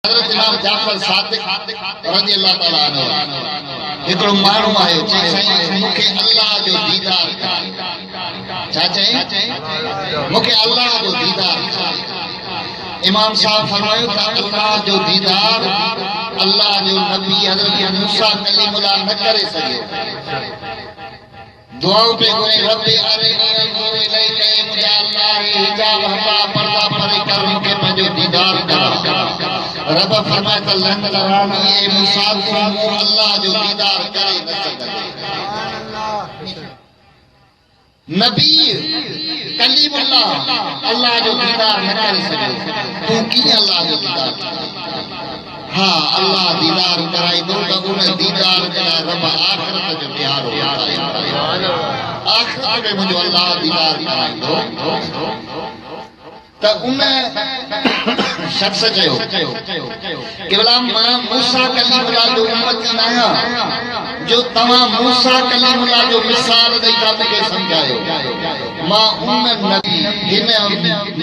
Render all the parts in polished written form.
हज़रत इमाम जाफर सादिक रज़ी अल्लाह ताला अन्हु हिकिड़ो माण्हू आयो चई साईं मूंखे अल्लाह जो दीदार छा चई मूंखे अल्लाह जो दीदार इमाम साहब फरमायो त अल्लाह जो दीदार अल्लाह जो नबी हज़रत मूसा कलीमुल्लाह न करे सघियो दुआओं पे घुरे रब्बे अरिनी अंजुर इलैका ए मुझा अल्लाह हिजाब हटा पर्दा परे कर मूंखे पंहिंजो दीदार करा रब फरमाए त लन करानी ए मूसा तू अल्लाह जो दीदार करे न सघंदे नबी कलीमुल्लाह अल्लाह जो दीदार न करे सघियो तू कीअं अल्लाह जो दीदार हाँ अल्लाह दीदार कराई दो त उन दीदार जे लाइ रब आखिरत जो प्यारो आखिरत में मुंहिंजो अल्लाह दीदार कराईंदो त उन शख्स चयो कि भला मां मूसा कलीमुल्लाह जो उम्मती न आहियां जो तव्हां मूसा कलीमुल्लाह जो मिसाल ॾेई था मूंखे सम्झायो मां उन नबी हिन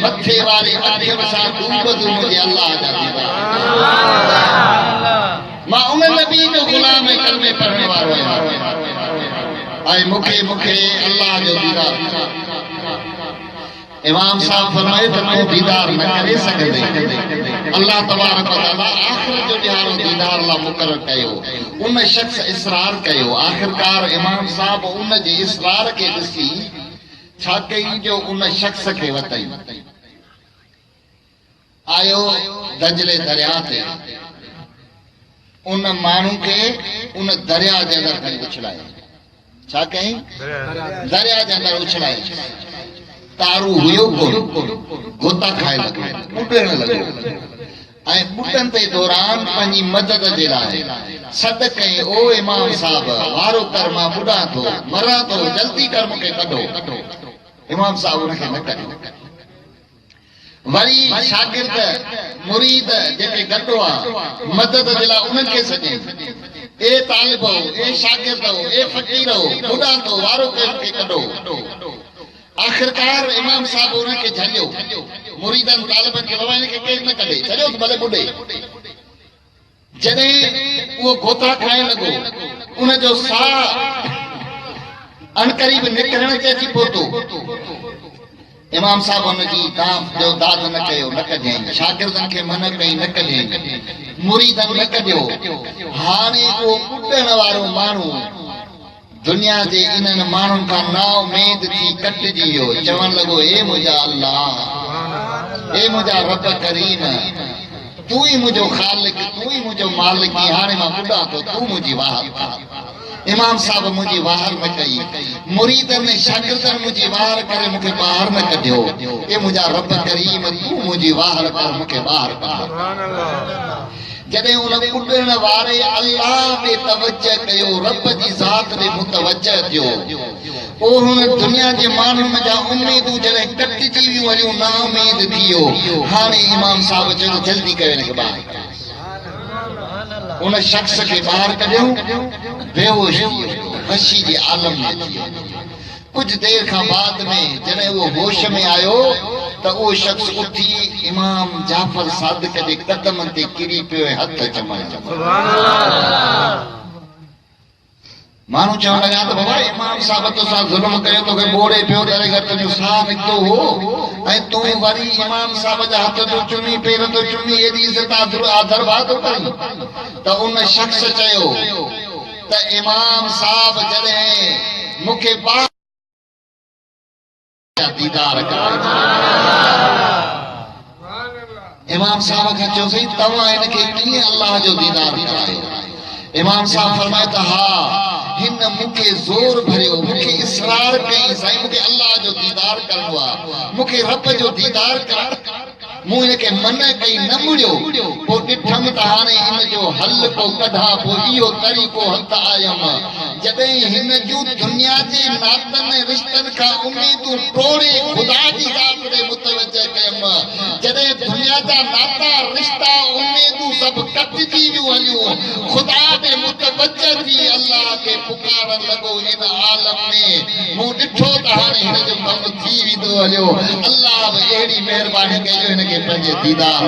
मथे वारे अखियुनि सां डूबंदो मुंहिंजे अल्लाह जा दीदार मां उन नबी जो गुलाम ऐं कलमे पढ़ण वारो आहियां ऐं मूंखे अल्लाह जो दीदार इमाम साहब फरमाए त तूं दीदार न करे सघंदे अल्लाह तबारक व तआला आखिरत जो ॾियारो दीदार लाइ मुक़ररु कयो उन शख़्स इसरार कयो आखिरकार इमाम साहब उन जे इसरार खे ॾिसी छा कई जो उन शख़्स खे वतई आयो दजले दरिया ते उन माण्हू खे उन दरिया जे अंदरि खणी उछलायो छा कई दरिया जे अंदरि उछलायो तारू हुयो कोन गोता खाए लॻो ॿुॾण लॻो ऐं ॿुॾनि ते दौरान पंहिंजी मदद जे लाइ सॾ कई ओ इमाम साहब वारो कर मां ॿुॾां थो मरां थो जल्दी कर मूंखे कढो इमाम साहब उनखे न कढियो वरी शागिर्द मुरीद जेके गॾु हुआ मदद जे लाइ उन्हनि खे सॾे ए तालिबो ए शागिर्दो ए फ़क़ीरो ॿुॾां थो वारो कर मूंखे कढो आखिरकार इमाम साहब उनखे झलियो मुरीदन तालिबन खे बाबा इनखे केरु न कढे छॾियो त भले ॿुॾे जॾहिं उहो गोता खाइण लॻो उनजो साह अणकरीब निकिरण ते अची पहुतो इमाम साहब हुनजी जो दाद न कयो न कढियईं शागिर्दनि खे मन कई न कढियईं मुरीदन न कढियो हाणे उहो ॿुॾण वारो माण्हू दुनिया जे इन्हनि माण्हुनि खां नाउमेद थी कटिजी वियो चवण लॻो हे मुंहिंजा अल्लाह हे मुंहिंजा रब करीम तूं ई मुंहिंजो ख़ालिक तूं ई मुंहिंजो मालिक हाणे मां ॿुॾां थो तूं मुंहिंजी वाहर इमाम साहब मुंहिंजी वाहर न कई मुरीदनि शागिर्दनि मुंहिंजी वाहर करे मूंखे ॿाहिरि न कढियो हे मुंहिंजा रब करीम तूं मुंहिंजी वाहर कर मूंखे ॿाहिरि कढ जॾहिं उन ॿुॾण वारे अल्लाह ते तवजह कयो रब जी ज़ात ते मुतवजह थियो पोइ हुन दुनिया जे माण्हुनि जा उमेदूं जॾहिं कटिजी वियूं वञूं नाउमेद थी वियो हाणे इमाम साहब चयो जल्दी कयो हिनखे ॿाहिरि उन शख़्स खे ॿाहिरि कढियो बेहोश हशी जे आलम में थी वियो कुछ देर खां बाद में जॾहिं उहो होश में आयो त उहो शख़्स उथी इमाम जाफर सादिक जे क़दमनि ते किरी पियो ऐं हथ चमण लॻो माण्हू चवण लॻा त बाबा इमाम साहब तोसां ज़ुल्म कयो तोखे ॿोड़े पियो तॾहिं घर तुंहिंजो साह निकितो हो ऐं तूं वरी इमाम साहब जा हथ तो चुमी पेर तो चुमी एॾी इज़त आदरबाद करी त उन शख़्स चयो त इमाम साहब जॾहिं मूंखे दीदार इमाम साहब खे चयोसीं तव्हां हिनखे कीअं अल्लाह जो दीदार करायो इमाम साहब फरमाए त हा हिन मूंखे ज़ोर भरियो मूंखे इसरार कई साईं मूंखे अल्लाह जो दीदार करणो आहे मूंखे रब जो दीदार करणु मूं हिनखे मन कई न मुड़ियो पोइ ॾिठमि त हाणे हिन जो हल को कढां पोइ इहो तरीक़ो हथ आयमि जॾहिं हिन जूं दुनिया जे नातनि रिश्तनि खां उमेदूं टोड़े ख़ुदा जी ज़ात ते मुतवजह कयमि जॾहिं दुनिया जा नाता रिश्ता उमेदूं सभु कटिजी वियूं हलियूं ख़ुदा ते मुतवजह थी अल्लाह खे पुकारण लॻो हिन आलम में मूं ॾिठो त हाणे हिन जो कमु थी वेंदो हलियो अल्लाह बि अहिड़ी महिरबानी कई जो हिनखे पंहिंजे दीदार